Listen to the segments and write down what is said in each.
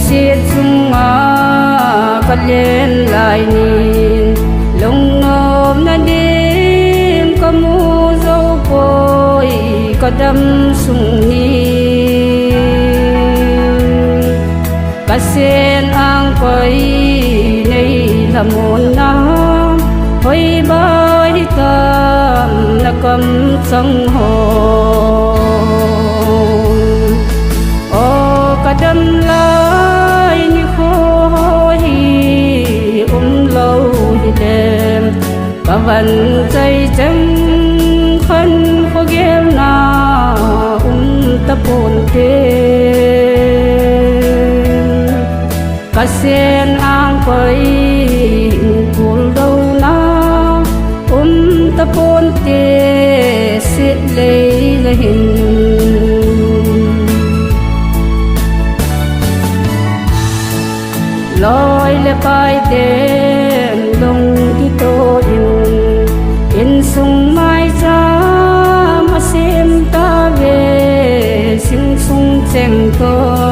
siết sung cắt lên lại nhìn lông nôm na đêm có mu dâu côi có đâm sung ni cả sen ang quay này là một năm hơi bay đi tâm là cầm sông hồ ô cả đâm lại như khô hi lâu hi đêm cả vần dây chân khăn khô ghé na tập hồn cả sen ang quay cuốn đâu na tập hồn tê xịt lấy là hình lối le bay đêm đông đi tô in sung mai cha mà xem ta về sinh sung xem cơ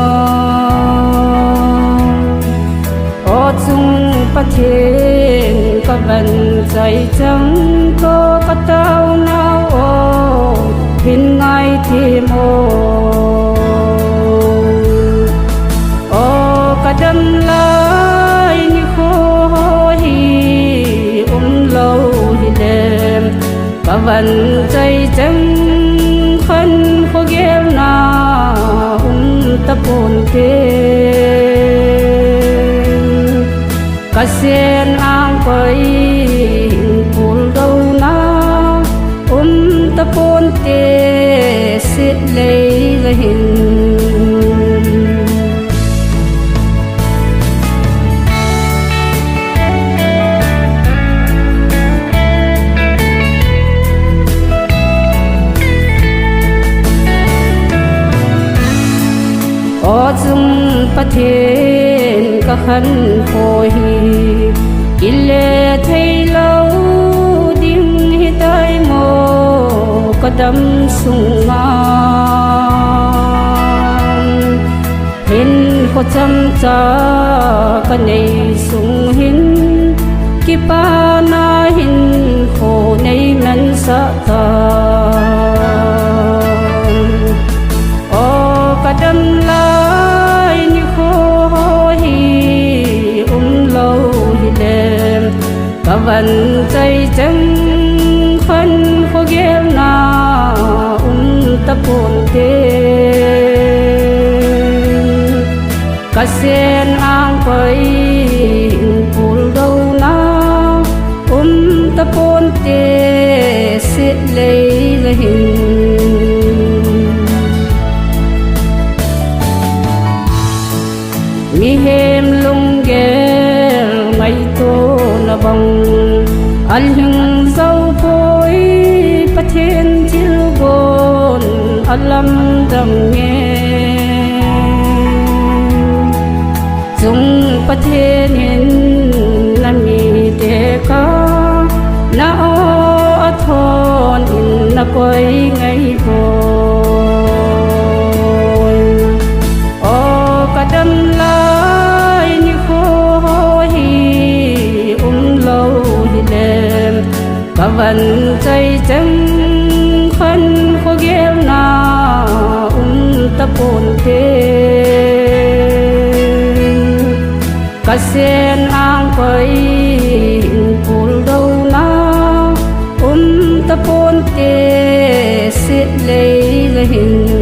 ô chung phát thiên có bần dày trắng có cắt tao nào ô hình ngay thì mô ô cả đâm lại như khô hi lâu hi đêm cả vần dày trắng khăn khô ghé na tập hồn cả sen ang quay cuốn đâu na tập hồn tê xịt lấy là hình ô chung phát thiên các khăn phôi ile thấy lâu đinh hi tay mô có đâm sung ngang hin có chăm cha cái này sung hin kipa na hin khô này men sa ta ô cả đâm lại như khô hi lâu hi đêm cả vần dây chân khăn khô ghé na tập hồn cả sen ang quay cuốn đâu na tập hồn xịt lấy là hình mi hem lung ghé ngày tô na bông anh hưng dâu phôi phát thiên chiêu bồn alam đầm nghe dung phát thiên hin nam mi te ca na o thon in na quay ngày vội ô cả đâm lại như khô hi lâu hi đêm cả vần dây chân khăn khô ghé na tập hồn cả sen ang quay cuốn đâu na tập hồn xịt lấy là hình